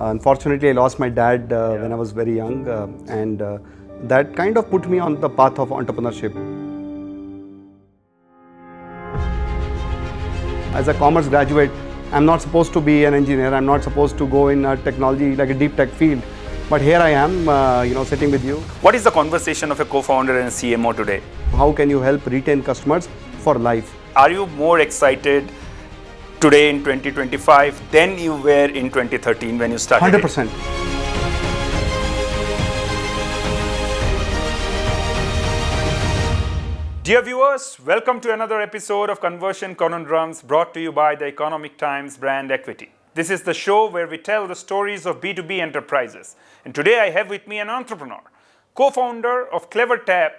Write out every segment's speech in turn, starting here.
Unfortunately, I lost my dad when I was very young, and that kind of put me on the path of entrepreneurship. As a commerce graduate, I'm not supposed to be an engineer. I'm not supposed to go in a technology like a deep tech field. But here I am, sitting with you. What is the conversation of a co-founder and a CMO today? How can you help retain customers for life? Are you more excited today in 2025 than you were in 2013 when you started? 100%. Dear viewers, welcome to another episode of Conversion Conundrums brought to you by the Economic Times Brand Equity. This is the show where we tell the stories of B2B enterprises. And today I have with me an entrepreneur, co-founder of CleverTap,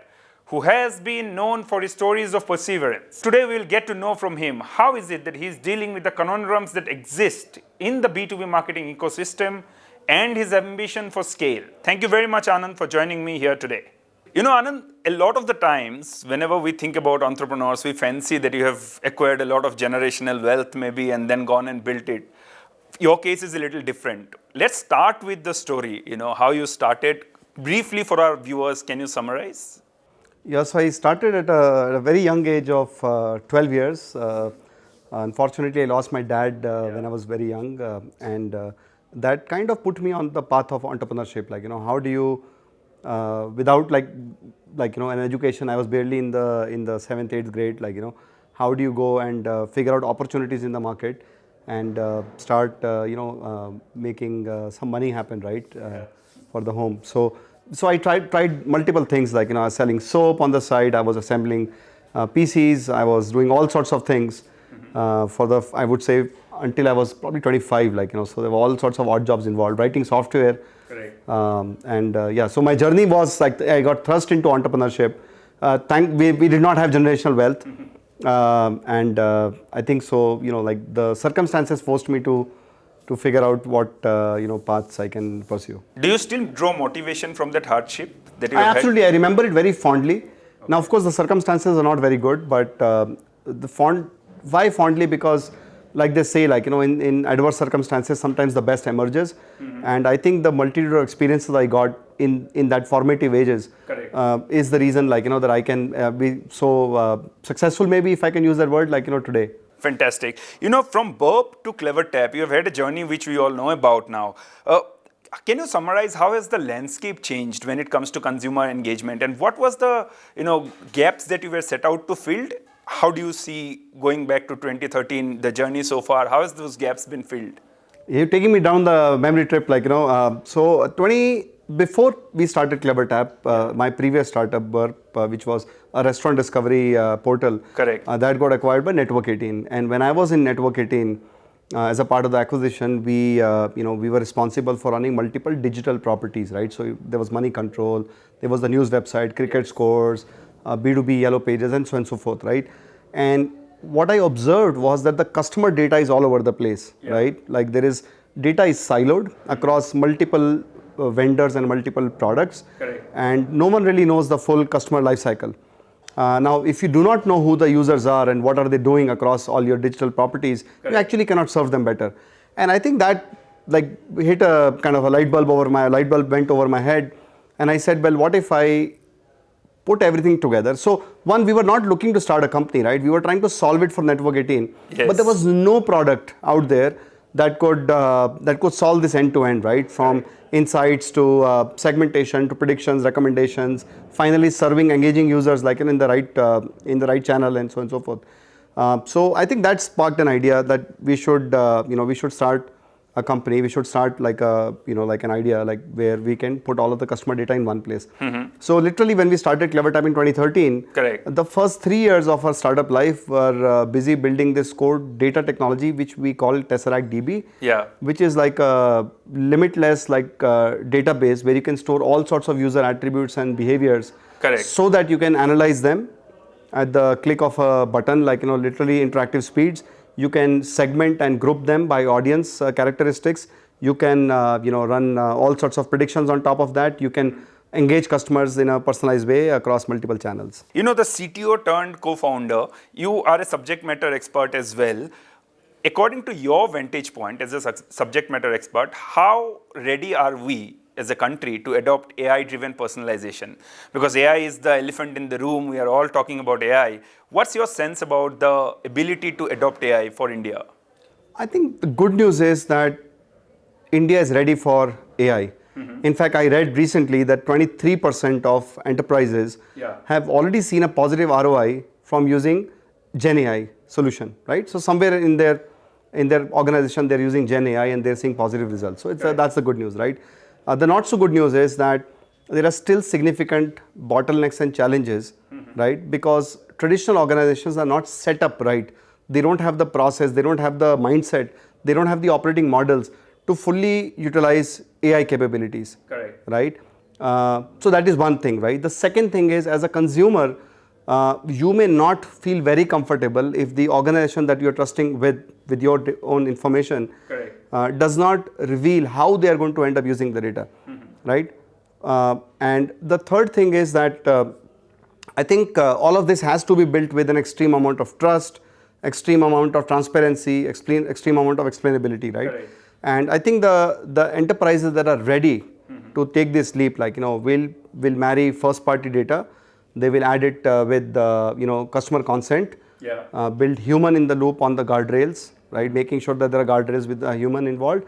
who has been known for his stories of perseverance. Today we will get to know from him how is it that he is dealing with the conundrums that exist in the B2B marketing ecosystem and his ambition for scale. Thank you very much, Anand, for joining me here today. You know, Anand, a lot of the times, whenever we think about entrepreneurs, we fancy that you have acquired a lot of generational wealth maybe and then gone and built it. Your case is a little different. Let's start with the story, how you started. Briefly for our viewers, can you summarize? Yes, I started at a very young age of 12 years. Unfortunately, I lost my dad when I was very young, and that kind of put me on the path of entrepreneurship. How do you, without an education, I was barely in the 7th, 8th grade. How do you go and figure out opportunities in the market and start, making some money happen, right, for the home. So I tried multiple things, I was selling soap on the side, I was assembling PCs, I was doing all sorts of things I would say until I was probably 25, so there were all sorts of odd jobs involved, writing software. Correct. So my journey was I got thrust into entrepreneurship. We did not have generational wealth, and I think so, the circumstances forced me to figure out what paths I can pursue. Do you still draw motivation from that hardship that you had? Had? Absolutely, I remember it very fondly. Okay. Now, of course, the circumstances are not very good, but why fondly? Because, like they say, in adverse circumstances, sometimes the best emerges. And I think the multitude of experiences I got in that formative ages is the reason, that I can be so successful, maybe if I can use that word, today. Fantastic. From Burp to CleverTap, you have had a journey which we all know about now. Can you summarize how has the landscape changed when it comes to consumer engagement, and what was the gaps that you were set out to fill? How do you see, going back to 2013, the journey so far? How has those gaps been filled? You're taking me down the memory trip, before we started CleverTap, my previous startup, Burp, which was a restaurant discovery portal, correct, that got acquired by Network 18. And when I was in Network 18, as a part of the acquisition, we were responsible for running multiple digital properties, right? So there was Money Control, there was the news website, cricket scores, B2B Yellow Pages, and so on and so forth, right? And what I observed was that the customer data is all over the place, right? Data is siloed across multiple vendors and multiple products. Correct. And no one really knows the full customer life cycle. Now, if you do not know who the users are and what are they doing across all your digital properties, you actually cannot serve them better. And I think that hit a kind of a light bulb went over my head, and I said, well, what if I put everything together? So one, we were not looking to start a company, right? We were trying to solve it for Network 18, but there was no product out there that could solve this end to end, right? From insights to segmentation to predictions, recommendations, finally serving engaging users in the right channel, and so on and so forth. So I think that sparked an idea that we should start a company. We should start an idea where we can put all of the customer data in one place. So literally, when we started CleverTap in 2013, correct, the first 3 years of our startup life were busy building this core data technology, which we call Tesseract DB, which is a limitless database where you can store all sorts of user attributes and behaviors, correct, so that you can analyze them at the click of a button, literally interactive speeds. You can segment and group them by audience characteristics. You can run all sorts of predictions on top of that. You can engage customers in a personalized way across multiple channels. The CTO turned co-founder, you are a subject matter expert as well. According to your vantage point as a subject matter expert, how ready are we as a country to adopt AI-driven personalization? Because AI is the elephant in the room. We are all talking about AI. What's your sense about the ability to adopt AI for India? I think the good news is that India is ready for AI. In fact, I read recently that 23% of enterprises have already seen a positive ROI from using Gen AI solution, right? So somewhere in their organization, they're using Gen AI and they're seeing positive results. So that's the good news, right? The not so good news is that there are still significant bottlenecks and challenges, right? Because traditional organizations are not set up right. They don't have the process, they don't have the mindset, they don't have the operating models to fully utilize AI capabilities. Correct. Right? So that is one thing, right? The second thing is, as a consumer, you may not feel very comfortable if the organization that you're trusting with your own information does not reveal how they are going to end up using the data, right? And the third thing is that I think all of this has to be built with an extreme amount of trust, extreme amount of transparency, extreme amount of explainability, right? Correct. And I think the enterprises that are ready to take this leap, like, will marry first party data, they will add it with customer consent, build human in the loop on the guardrails, right? Making sure that there are guardrails with a human involved,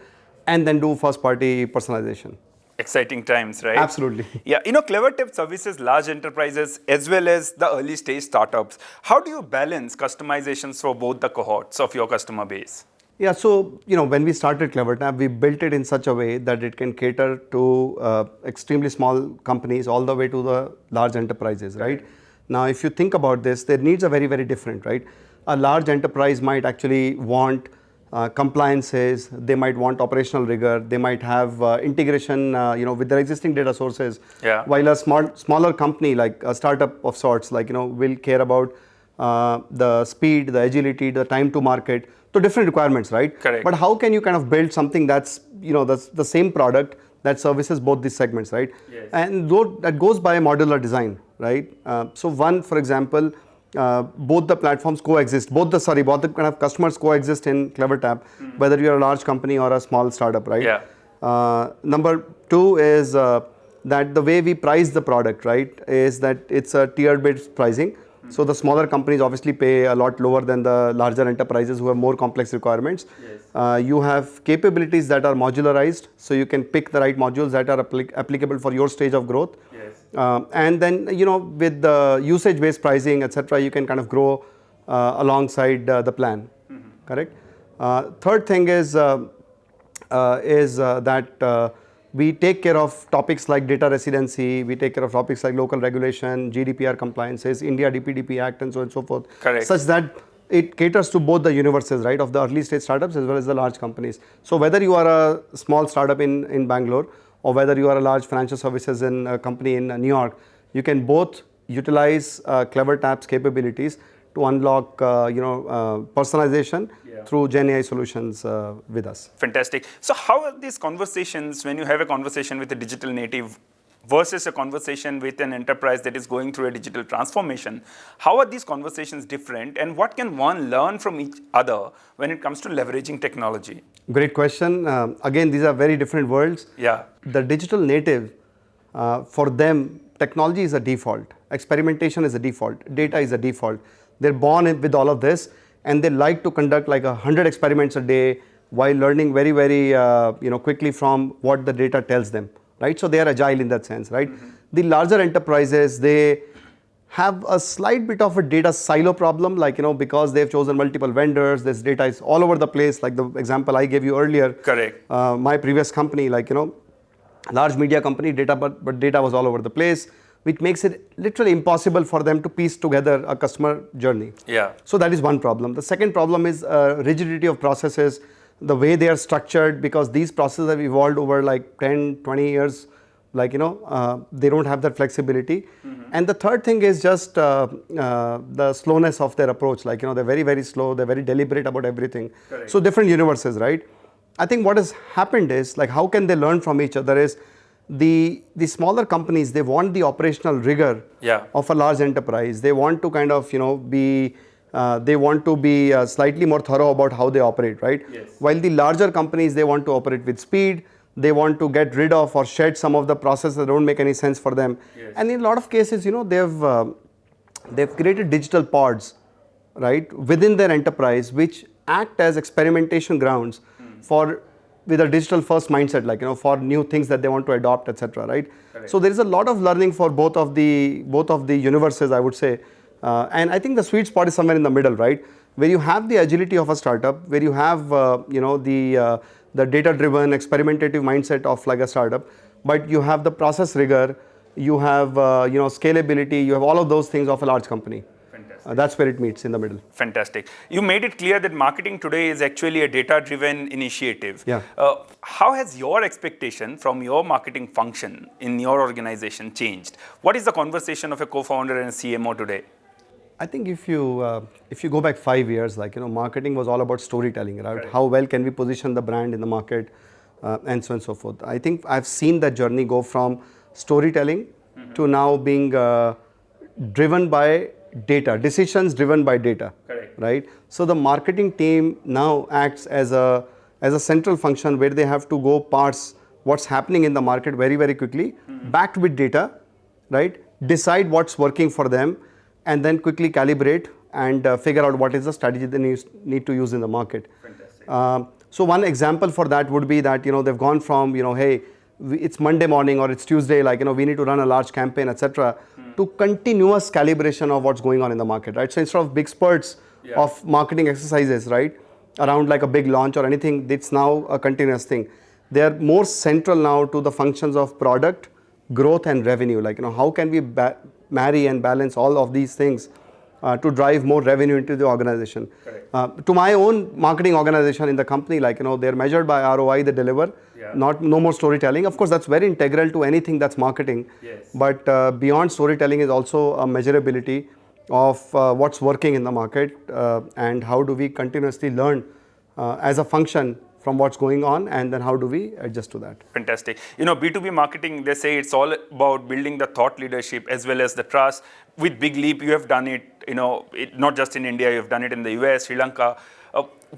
and then do first party personalization. Exciting times, right? Absolutely. Yeah, CleverTap services large enterprises as well as the early stage startups. How do you balance customizations for both the cohorts of your customer base? Yeah, so when we started CleverTap, we built it in such a way that it can cater to extremely small companies all the way to the large enterprises, right? Now, if you think about this, their needs are very, very different, right? A large enterprise might actually want compliances, they might want operational rigor, they might have integration, with their existing data sources. Yeah. While a smaller company, like a startup of sorts, will care about the speed, the agility, the time to market. So different requirements, right? Correct. But how can you kind of build something that's the same product that services both these segments, right? Yes. And that goes by modular design, right? So one, for example, both the platforms coexist. Both the kind of customers coexist in CleverTap, whether you're a large company or a small startup, right? Yeah. Number two is that the way we price the product, right, is that it's a tiered-based pricing. So the smaller companies obviously pay a lot lower than the larger enterprises who have more complex requirements. Yes. You have capabilities that are modularized, so you can pick the right modules that are applicable for your stage of growth. Yes. And then with the usage-based pricing, etc., you can kind of grow alongside the plan. Correct. Third thing is that we take care of topics like data residency, we take care of topics like local regulation, GDPR compliances, India DPDP Act, and so on and so forth. Correct. Such that it caters to both the universes, right, of the early stage startups as well as the large companies. So whether you are a small startup in Bangalore or whether you are a large financial services company in New York, you can both utilize CleverTap's capabilities to unlock personalization through Gen AI solutions with us. Fantastic. So how are these conversations, when you have a conversation with a digital native versus a conversation with an enterprise that is going through a digital transformation, how are these conversations different, and what can one learn from each other when it comes to leveraging technology? Great question. Again, these are very different worlds. Yeah. The digital native, for them, technology is a default. Experimentation is a default. Data is a default. They're born with all of this, and they like to conduct like 100 experiments a day while learning very, very quickly from what the data tells them, right? So they are agile in that sense, right? The larger enterprises, they have a slight bit of a data silo problem, because they've chosen multiple vendors, this data is all over the place, like the example I gave you earlier. Correct. My previous company, large media company, but data was all over the place, which makes it literally impossible for them to piece together a customer journey. Yeah. So that is one problem. The second problem is rigidity of processes, the way they are structured, because these processes have evolved over like 10, 20 years, they don't have that flexibility. And the third thing is just the slowness of their approach. They're very, very slow, they're very deliberate about everything. Correct. So different universes, right? I think what has happened is, how can they learn from each other is, the smaller companies, they want the operational rigor of a large enterprise. They want to kind of, be They want to be slightly more thorough about how they operate, right? Yes. While the larger companies, they want to operate with speed. They want to get rid of or shed some of the processes that don't make any sense for them. Yes. And in a lot of cases, they've created digital pods, right, within their enterprise, which act as experimentation grounds for with a digital first mindset, like for new things that they want to adopt, etc. Right? Correct. So there is a lot of learning for both of the universes, I would say, and I think the sweet spot is somewhere in the middle, right, where you have the agility of a startup, where you have the data-driven, experimentative mindset of like a startup, but you have the process rigor, you have scalability, you have all of those things of a large company. Fantastic. That's where it meets in the middle. Fantastic. You made it clear that marketing today is actually a data-driven initiative. Yeah. How has your expectation from your marketing function in your organization changed? What is the conversation of a co-founder and a CMO today? I think if you go back 5 years, marketing was all about storytelling, right? Correct. How well can we position the brand in the market, and so on and so forth. I think I've seen that journey go from storytelling to now being driven by data, decisions driven by data. Correct. Right? So the marketing team now acts as a central function where they have to go parse what's happening in the market very, very quickly, backed with data, right? Decide what's working for them, and then quickly calibrate and figure out what is the strategy they need to use in the market. Fantastic. So one example for that would be that they've gone from hey, it's Monday morning or it's Tuesday, we need to run a large campaign, etc., to continuous calibration of what's going on in the market, right? So instead of big spurts of marketing exercises, right, around like a big launch or anything, it's now a continuous thing. They are more central now to the functions of product, growth, and revenue. How can we marry and balance all of these things to drive more revenue into the organization? To my own marketing organization in the company, they're measured by ROI they deliver, no more storytelling. Of course, that's very integral to anything that's marketing. Yes. But beyond storytelling is also a measurability of what's working in the market, and how do we continuously learn as a function from what's going on, and then how do we adjust to that. Fantastic. B2B marketing, they say it's all about building the thought leadership as well as the trust. With Big Leap, you have done it, not just in India, you've done it in the US, Sri Lanka.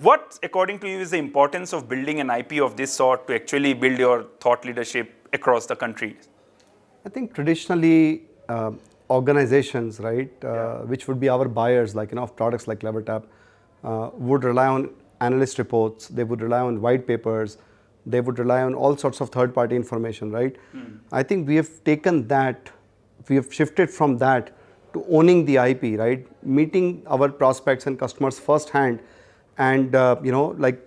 What, according to you, is the importance of building an IP of this sort to actually build your thought leadership across the country? I think traditionally, organizations, right, which would be our buyers, of products like CleverTap, would rely on analyst reports, they would rely on white papers, they would rely on all sorts of third-party information, right? I think we have taken that, we have shifted from that to owning the IP, right? Meeting our prospects and customers firsthand, and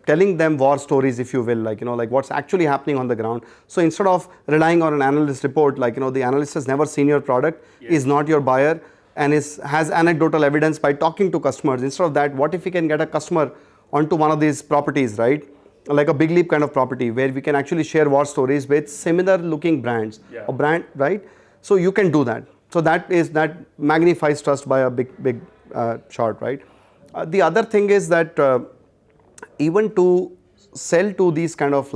telling them war stories, if you will, what's actually happening on the ground. So instead of relying on an analyst report, the analyst has never seen your product, is not your buyer, and has anecdotal evidence by talking to customers. Instead of that, what if we can get a customer onto one of these properties, right? Like a Big Leap kind of property where we can actually share war stories with similar looking brands, a brand, right? So you can do that. So that magnifies trust by a big shot, right? The other thing is that even to sell to these kind of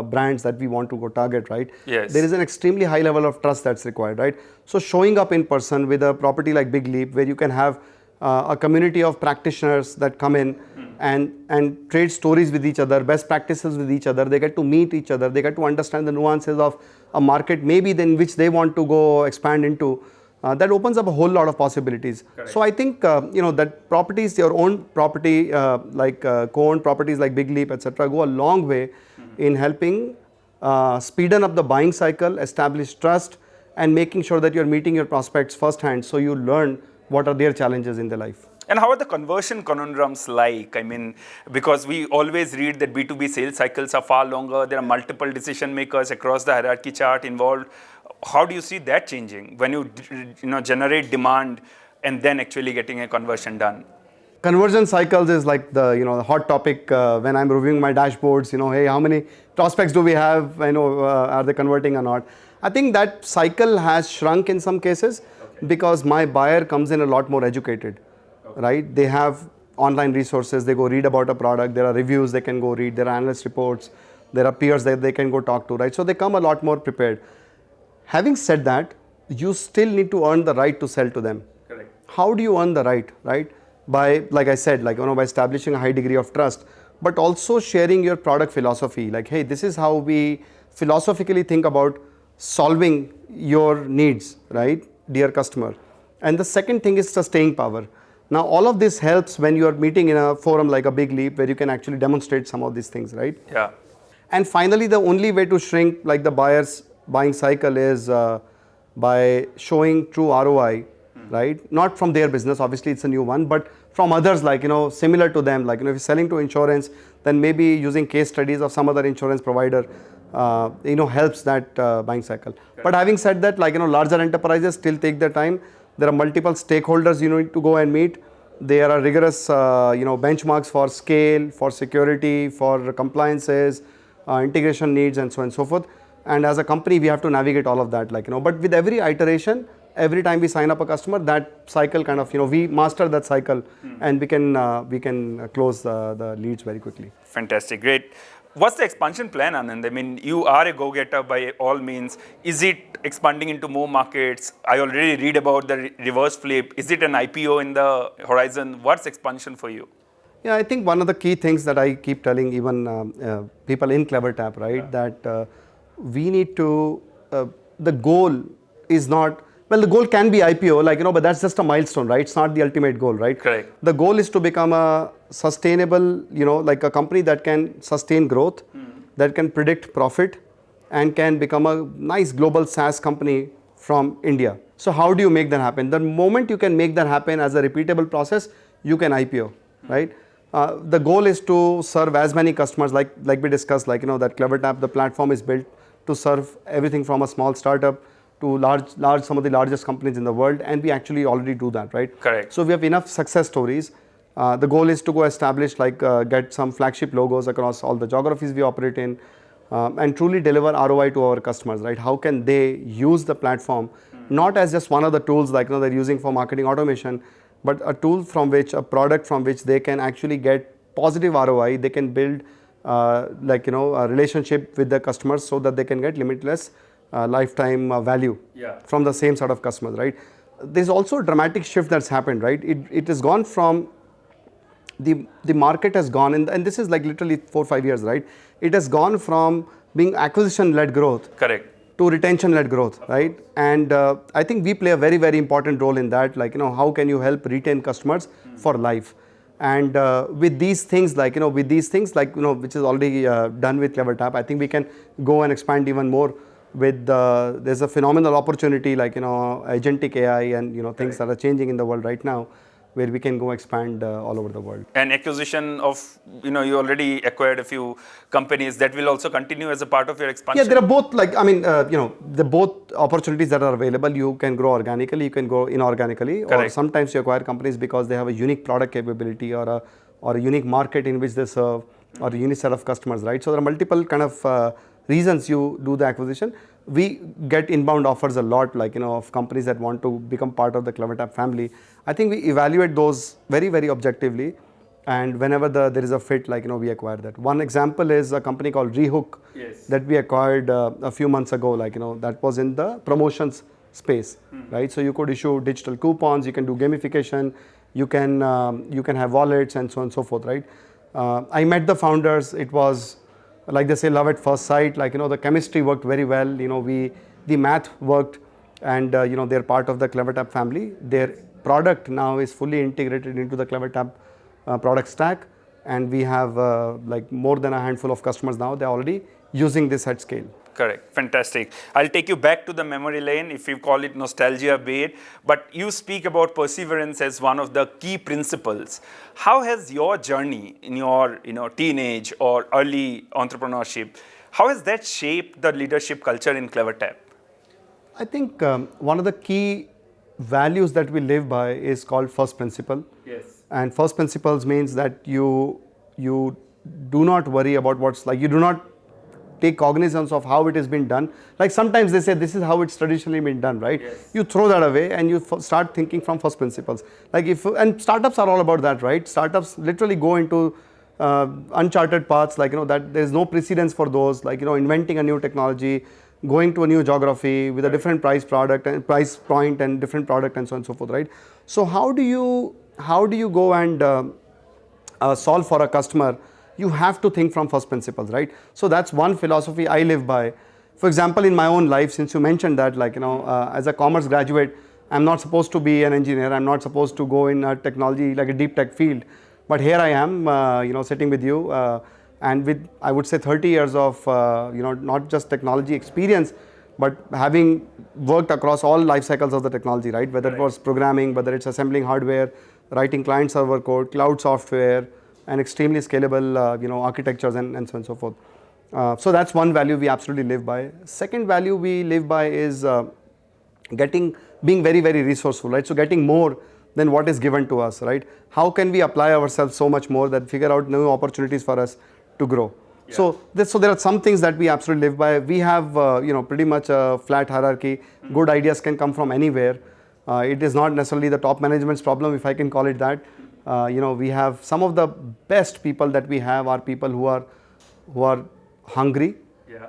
brands that we want to go target, right? Yes. There is an extremely high level of trust that's required, right? So showing up in person with a property like Big Leap, where you can have a community of practitioners that come in and trade stories with each other, best practices with each other. They get to meet each other. They get to understand the nuances of a market, maybe then which they want to go expand into. That opens up a whole lot of possibilities. Correct. So I think that properties, your own property, co-owned properties like Big Leap, etc., go a long way in helping speeden up the buying cycle, establish trust, and making sure that you're meeting your prospects firsthand, so you learn what are their challenges in their life. And how are the conversion conundrums like? I mean, because we always read that B2B sales cycles are far longer. There are multiple decision makers across the hierarchy chart involved. How do you see that changing when you generate demand and then actually getting a conversion done? Conversion cycles is like the hot topic when I'm reviewing my dashboards. Hey, how many prospects do we have? Are they converting or not? I think that cycle has shrunk in some cases because my buyer comes in a lot more educated, right? They have online resources. They go read about a product. There are reviews they can go read. There are analyst reports. There are peers that they can go talk to, right? So they come a lot more prepared. Having said that, you still need to earn the right to sell to them. Correct. How do you earn the right, right? by, like I said, like, by establishing a high degree of trust, but also sharing your product philosophy. Like, hey, this is how we philosophically think about solving your needs, right, dear customer. And the second thing is the staying power. Now, all of this helps when you are meeting in a forum like a Big Leap, where you can actually demonstrate some of these things, right? Yeah. And finally, the only way to shrink like the buyer's buying cycle is by showing true ROI, right? Not from their business, obviously it's a new one, but from others, like, similar to them. Like, if you're selling to insurance, then maybe using case studies of some other insurance provider, helps that buying cycle. Okay. But having said that, like, larger enterprises still take their time. There are multiple stakeholders you need to go and meet. There are rigorous, benchmarks for scale, for security, for compliances, integration needs, and so on and so forth. And as a company, we have to navigate all of that, like, but with every iteration, every time we sign up a customer, that cycle kind of, we master that cycle, and we can close the leads very quickly. Fantastic, great. What's the expansion plan, Anand? I mean, you are a go-getter by all means. Is it expanding into more markets? I already read about the reverse flip. Is it an IPO in the horizon? What's expansion for you? Yeah, I think one of the key things that I keep telling even people in CleverTap, right, that we need to, the goal is not, well, the goal can be IPO, like, but that's just a milestone, right? It's not the ultimate goal, right? Correct. The goal is to become a sustainable, like a company that can sustain growth, that can predict profit, and can become a nice global SaaS company from India. So how do you make that happen? The moment you can make that happen as a repeatable process, you can IPO, right? The goal is to serve as many customers, like we discussed, like, that CleverTap, the platform is built to serve everything from a small startup to large, some of the largest companies in the world, and we actually already do that, right? Correct. So we have enough success stories. The goal is to go establish, like, get some flagship logos across all the geographies we operate in, and truly deliver ROI to our customers, right? How can they use the platform, not as just one of the tools, like, they're using for marketing automation, but a tool from which, a product from which they can actually get positive ROI. They can build, a relationship with the customers so that they can get limitless lifetime value from the same sort of customers, right? There's also a dramatic shift that's happened, right? It has gone from, the market has gone, and this is like literally 4 or 5 years, right? It has gone from being acquisition-led growth, correct, to retention-led growth, right? And I think we play a very, very important role in that, like, how can you help retain customers for life? And with these things, like, which is already done with CleverTap, I think we can go and expand even more with, there's a phenomenal opportunity, like, agentic AI and, things that are changing in the world right now, where we can go expand all over the world. And acquisition of, you already acquired a few companies that will also continue as a part of your expansion? Yeah, there are both, like, the both opportunities that are available. You can grow organically, you can grow inorganically. Correct. Or sometimes you acquire companies because they have a unique product capability or a unique market in which they serve, or a unique set of customers, right? So there are multiple kind of reasons you do the acquisition. We get inbound offers a lot, like, of companies that want to become part of the CleverTap family. I think we evaluate those very, very objectively, and whenever there is a fit, like, we acquire that. One example is a company called Rehook, that we acquired a few months ago, like, that was in the promotions space, right? So you could issue digital coupons, you can do gamification, you can have wallets, and so on and so forth, right? I met the founders. It was, like they say, love at first sight. Like, the chemistry worked very well. The math worked, and they're part of the CleverTap family. Their product now is fully integrated into the CleverTap product stack, and we have like more than a handful of customers now. They're already using this at scale. Correct. Fantastic. I'll take you back to the memory lane, if you call it nostalgia be it, but you speak about perseverance as one of the key principles. How has your journey in your teenage or early entrepreneurship, how has that shaped the leadership culture in CleverTap? I think one of the key values that we live by is called first principle. Yes. And first principles means that you do not worry about what's like, you do not take cognizance of how it has been done. Like sometimes they say this is how it's traditionally been done, right? Yes. You throw that away and you start thinking from first principles. Like and startups are all about that, right? Startups literally go into uncharted paths, like that there's no precedence for those, like inventing a new technology, going to a new geography with a different price product and price point and different product and so on and so forth, right? So how do you how do you go and solve for a customer, you have to think from first principles, right? So that's one philosophy I live by. For example, in my own life, since you mentioned that, like, as a commerce graduate, I'm not supposed to be an engineer. I'm not supposed to go in a technology, like a deep tech field. But here I am, sitting with you, and with, I would say, 30 years of, not just technology experience, but having worked across all life cycles of the technology, right? Whether it was programming, whether it's assembling hardware, writing client server code, cloud software, and extremely scalable, architectures and so on and so forth. So that's one value we absolutely live by. Second value we live by is being very, very resourceful, right? So getting more than what is given to us, right? How can we apply ourselves so much more that figure out new opportunities for us to grow? Yeah. So there are some things that we absolutely live by. We have, pretty much a flat hierarchy. Good ideas can come from anywhere. It is not necessarily the top management's problem, if I can call it that. We have some of the best people that we have are people who are hungry,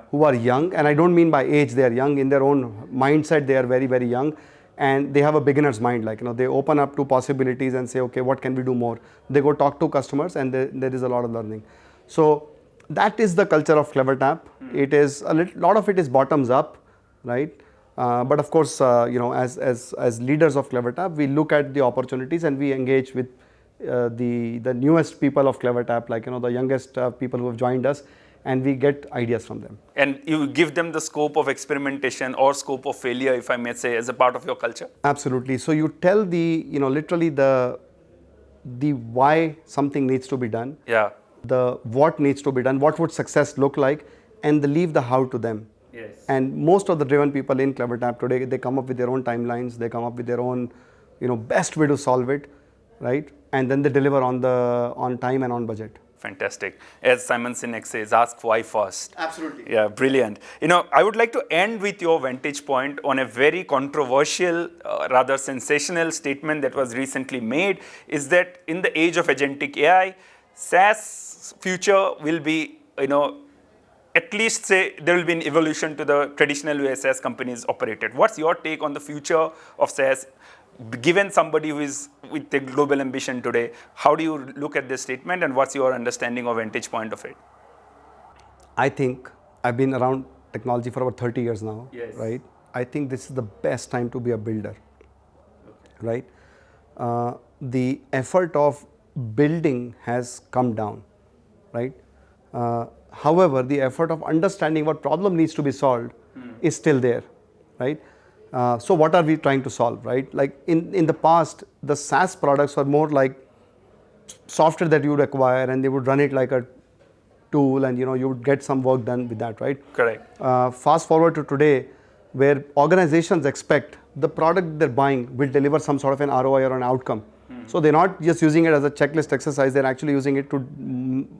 who are young, and I don't mean by age they are young. In their own mindset, they are very, very young, and they have a beginner's mind. Like, they open up to possibilities and say, okay, what can we do more? They go talk to customers, and there is a lot of learning. So that is the culture of CleverTap. It is a lot of it is bottoms up, right? But of course, as leaders of CleverTap, we look at the opportunities and we engage with the newest people of CleverTap, like, the youngest people who have joined us, and we get ideas from them. And you give them the scope of experimentation or scope of failure, if I may say, as a part of your culture? Absolutely. So you tell literally the why something needs to be done, the what needs to be done, what would success look like, and leave the how to them. Yes. And most of the driven people in CleverTap today, they come up with their own timelines, they come up with their own, best way to solve it, right? And then they deliver on time and on budget. Fantastic. As Simon Sinek says, ask why first. Absolutely. Yeah, brilliant. I would like to end with your vantage point on a very controversial, rather sensational statement that was recently made, is that in the age of agentic AI, SaaS future will be, at least say there will be an evolution to the traditional way SaaS companies operated. What's your take on the future of SaaS? Given somebody who is with a global ambition today, how do you look at this statement, and what's your understanding or vantage point of it? I think I've been around technology for about 30 years now, yes, right? I think this is the best time to be a builder, okay, right? The effort of building has come down, right? However, the effort of understanding what problem needs to be solved is still there, right? So what are we trying to solve, right? Like in the past, the SaaS products were more like software that you would acquire and they would run it like a tool, and you would get some work done with that, right? Correct. Fast forward to today, where organizations expect the product they're buying will deliver some sort of an ROI or an outcome. So they're not just using it as a checklist exercise, they're actually using it to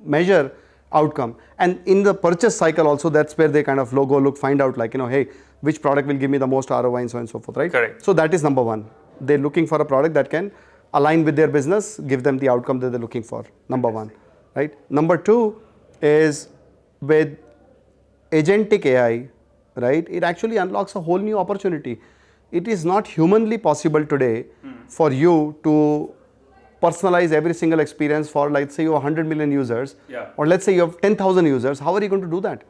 measure outcome. And in the purchase cycle also, that's where they kind of find out, like, hey, which product will give me the most ROI and so on and so forth, right? Correct. So that is number one. They're looking for a product that can align with their business, give them the outcome that they're looking for, number one, right? Number two is with agentic AI, right? It actually unlocks a whole new opportunity. It is not humanly possible today for you to personalize every single experience for, like, say you have 100 million users, or let's say you have 10,000 users. How are you going to do that?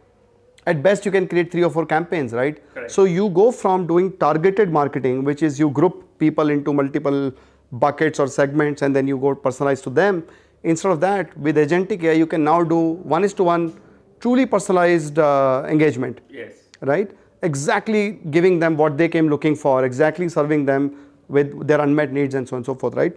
At best, you can create 3 or 4 campaigns, right? Correct. So you go from doing targeted marketing, which is you group people into multiple buckets or segments, and then you go personalize to them. Instead of that, with agentic AI, you can now do 1:1 truly personalized engagement. Yes. Right? Exactly giving them what they came looking for, exactly serving them with their unmet needs and so on and so forth, right?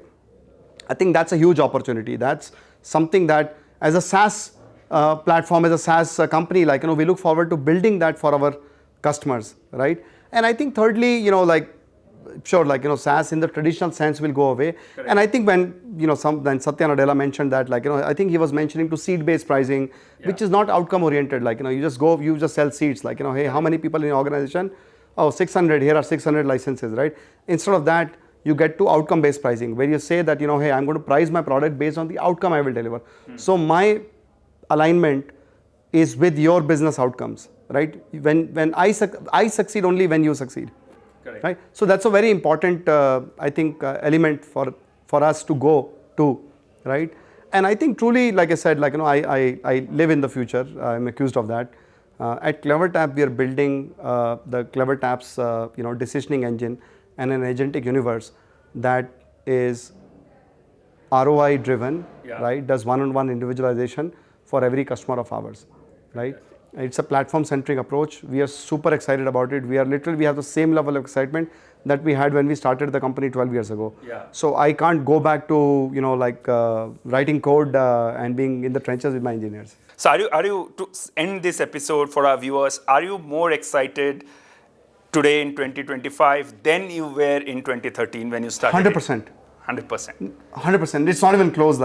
I think that's a huge opportunity. That's something that as a SaaS platform, as a SaaS company, like, we look forward to building that for our customers, right? And I think thirdly, SaaS in the traditional sense will go away. Correct. And I think when Satya Nadella mentioned that, like, I think he was mentioning to seed-based pricing, which is not outcome-oriented. Like, you just sell seats. Like, hey, how many people in your organization? Oh, 600. Here are 600 licenses, right? Instead of that, you get to outcome-based pricing, where you say that, hey, I'm going to price my product based on the outcome I will deliver. So my alignment is with your business outcomes, right? When I succeed only when you succeed. Correct. Right? So that's a very important, I think, element for for us to go to, right? And I think truly, like I said, I live in the future. I'm accused of that. At CleverTap, we are building the CleverTap's decisioning engine and an agentic universe that is ROI driven, right? Does one-on-one individualization for every customer of ours, right? It's a platform-centric approach. We are super excited about it. We have the same level of excitement that we had when we started the company 12 years ago. So I can't go back to writing code and being in the trenches with my engineers. So are you to end this episode for our viewers, are you more excited today in 2025 than you were in 2013 when you started? 100%. 100%. 100%. It's not even close.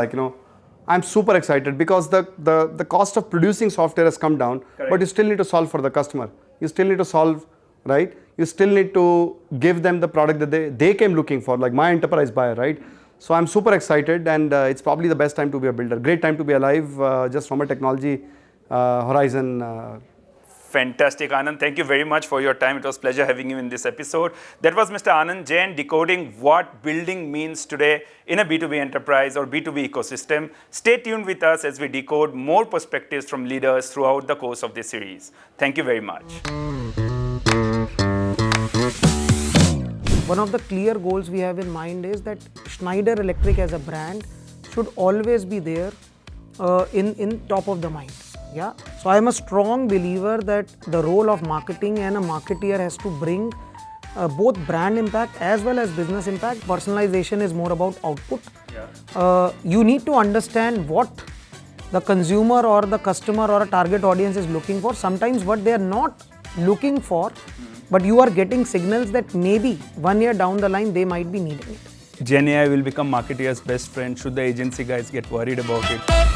I'm super excited because the cost of producing software has come down. Correct. But you still need to solve for the customer. You still need to solve, right? You still need to give them the product that they came looking for, like my enterprise buyer, right? So I'm super excited, and it's probably the best time to be a builder. Great time to be alive, just from a technology horizon. Fantastic, Anand. Thank you very much for your time. It was a pleasure having you in this episode. That was Mr. Anand Jain decoding what building means today in a B2B enterprise or B2B ecosystem. Stay tuned with us as we decode more perspectives from leaders throughout the course of this series. Thank you very much. One of the clear goals we have in mind is that Schneider Electric as a brand should always be there in top of the mind. Yeah, so I am a strong believer that the role of marketing and a marketeer has to bring both brand impact as well as business impact. Personalization is more about output. You need to understand what the consumer or the customer or a target audience is looking for. Sometimes what they are not looking for, but you are getting signals that maybe 1 year down the line they might be needing it. GenAI will become marketeer's best friend. Should the agency guys get worried about it?